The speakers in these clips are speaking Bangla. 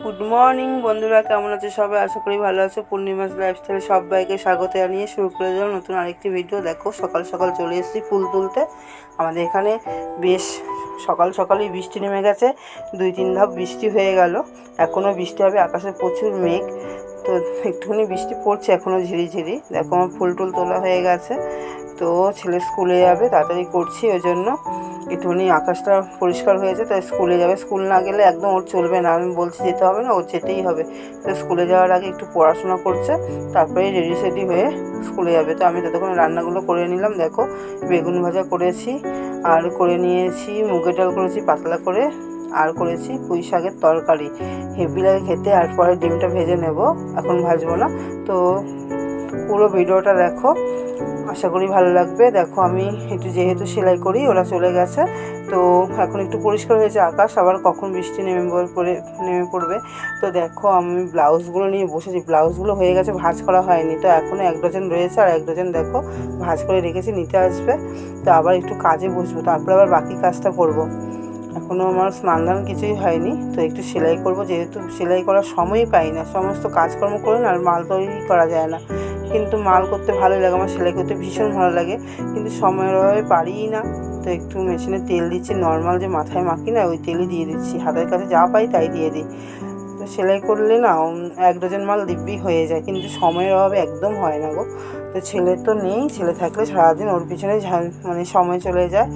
গুড মর্নিং বন্ধুরা, কেমন আছে সবাই? আশা করি ভালো আছে। পূর্ণিমাস লাইফস্টাইলে সবাইকে স্বাগত জানিয়ে শুরু করে দিলাম নতুন আরেকটি ভিডিও। দেখো সকাল সকাল চলে এসেছি ফুল তুলতে। আমাদের এখানে বেশ সকাল সকালই বৃষ্টি নেমে গেছে, 2-3 ধাপ বৃষ্টি হয়ে গেল। এখনও বৃষ্টি হবে, আকাশে প্রচুর মেঘ, তো একটুখানি বৃষ্টি পড়ছে এখনও ঝিরিঝিরি। দেখো আমার ফুল টুল তোলা হয়ে গেছে, তো ছেলে স্কুলে যাবে, তাড়াতাড়ি করছি ওই জন্য। একটুখানি আকাশটা পরিষ্কার হয়েছে, তাই স্কুলে যাবে। স্কুল না গেলে একদম ওর চলবে না, আমি বলছি যেতে হবে না, ওর যেতেই হবে। তো স্কুলে যাওয়ার আগে একটু পড়াশোনা করছে, তারপরে রেডি সেডি হয়ে স্কুলে যাবে। তো আমি ততক্ষণ রান্নাগুলো করে নিলাম। দেখো বেগুন ভাজা করেছি, আর করে নিয়েছি মুগের ডাল করেছি পাতলা করে, আর করেছি পুঁই শাকের তরকারি, হেভি লাগে খেতে। আর পরে ডিমটা ভেজে নেব, এখন ভাজবো না। তো পুরো ভিডিওটা দেখো, আশা করি ভালো লাগবে। দেখো আমি একটু যেহেতু সেলাই করি, ওরা চলে গেছে, তো এখন একটু পরিষ্কার হয়েছে আকাশ, আবার কখন বৃষ্টি নেমে পড়বে। তো দেখো আমি ব্লাউজগুলো নিয়ে বসেছি, ব্লাউজগুলো হয়ে গেছে, ভাঁজ করা হয়নি। তো এখনও 1 ডজন রয়েছে, আর 1 ডজন দেখো ভাঁজ করে রেখেছি, নিতে আসবে। তো আবার একটু কাজে বসবো, তারপরে আবার বাকি কাজটা করব। এখনও আমার স্নান দান কিছুই হয়নি, তো একটু সেলাই করব, যেহেতু সেলাই করার সময়ই পাই না, সমস্ত কাজকর্ম করে না, আর মাল তৈরি করা যায় না। কিন্তু মাল করতে ভালোই লাগে, আমার সেলাই করতে ভীষণ ভালো লাগে, কিন্তু সময়ের অভাবে পারিই না। তো একটু মেশিনে তেল দিচ্ছি, নর্মাল যে মাথায় মাখি না, ওই তেলই দিয়ে দিচ্ছি, হাতের কাছে যা পাই তাই দিয়ে দিই। তো সেলাই করলে না 1 ডজন মাল দিব্যি হয়ে যায়, কিন্তু সময়ের অভাবে একদম হয় না গো। তো ছেলে তো নেই, ছেলে থাকলে সারাদিন ওর পিছনে মানে সময় চলে যায়।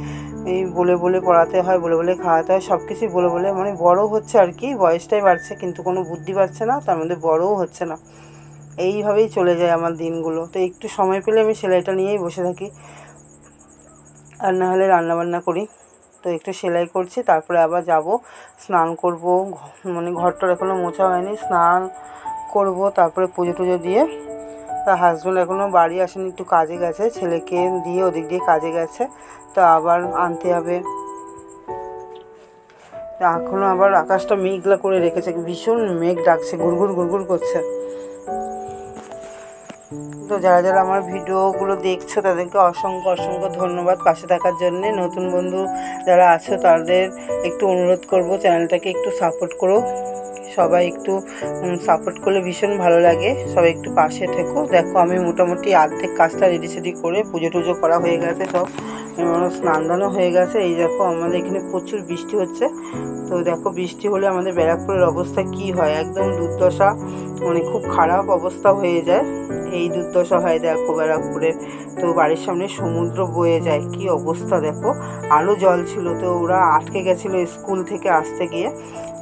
এই বলে বলে পড়াতে হয়, বলে বলে খাওয়াতে হয়, সব কিছুই বলে বলে, মানে বড় হচ্ছে আর কি, বয়সটাই বাড়ছে, কিন্তু কোনো বুদ্ধি পাচ্ছে না, তার মধ্যে বড়ও হচ্ছে না। এইভাবেই চলে যায় আমার দিনগুলো। তো একটু সময় পেলে আমি সেলাইটা নিয়েই বসে থাকি, আর না হলে রান্নাবান্না করি। তো একটু সেলাই করছি, তারপরে আবার যাব স্নান করব, মানে ঘরটার এখনও মোছা হয়নি, স্নান করব, তারপরে পুজো টুজো দিয়ে। তা হাজব্যান্ড এখনও বাড়ি আসেনি, একটু কাজে গেছে, ছেলেকে দিয়ে ওদিক দিয়ে কাজে গেছে, তো আবার আনতে হবে। এখনও আবার আকাশটা মেঘলা করে রেখেছে, ভীষণ মেঘ ডাকছে, ঘুরঘুর ঘুরঘুর করছে। তো যারা যারা আমার ভিডিওগুলো দেখছো তাদেরকে অসংখ্য অসংখ্য ধন্যবাদ পাশে থাকার জন্যে। নতুন বন্ধু যারা আছো তাদের একটু অনুরোধ করব, চ্যানেলটাকে একটু সাপোর্ট করো। সবাই একটু সাপোর্ট করলে ভীষণ ভালো লাগে, সবাই একটু পাশে থেকো। দেখো আমি মোটামুটি অর্ধেক কাজটা রেডি সেডি করে, পুজো টুজো করা হয়ে গেছে সব, স্নান দানও হয়ে গেছে। এই দেখো আমাদের এখানে প্রচুর বৃষ্টি হচ্ছে। তো দেখো বৃষ্টি হলে আমাদের ব্যারাকপুরের অবস্থা কি হয়, একদম দুর্দশা, মানে খুব খারাপ অবস্থা হয়ে যায়। এই দুর্দশা হয় দেখো ব্যারাকপুরের। তো বাড়ির সামনে সমুদ্র বয়ে যায়, কি অবস্থা দেখো। আরও জল ছিল, তো ওরা আটকে গেছিলো স্কুল থেকে আসতে গিয়ে।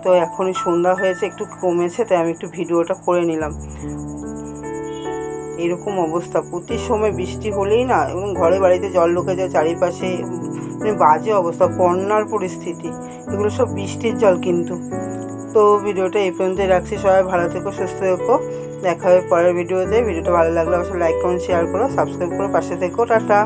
তো এখনই সন্ধ্যা হয়েছে, একটু কমেছে, তাই আমি একটু ভিডিওটা করে নিলাম। এরকম অবস্থা, প্রতি সময় বৃষ্টি হলেই না এবং ঘরে বাড়িতে জল ঢুকে যায় চারিপাশে, মানে বাজে অবস্থা, বন্যার পরিস্থিতি। এগুলো সব বৃষ্টির জল কিন্তু। তো ভিডিওটা এই পর্যন্তই রাখছি, সবাই ভালো থেকো, সুস্থ থেকো, দেখা হবে পরের ভিডিওতে। ভিডিওটা ভালো লাগলে অবশ্যই লাইক কমেন্ট শেয়ার করো, সাবস্ক্রাইব করো, পাশে থেকো। টাটা।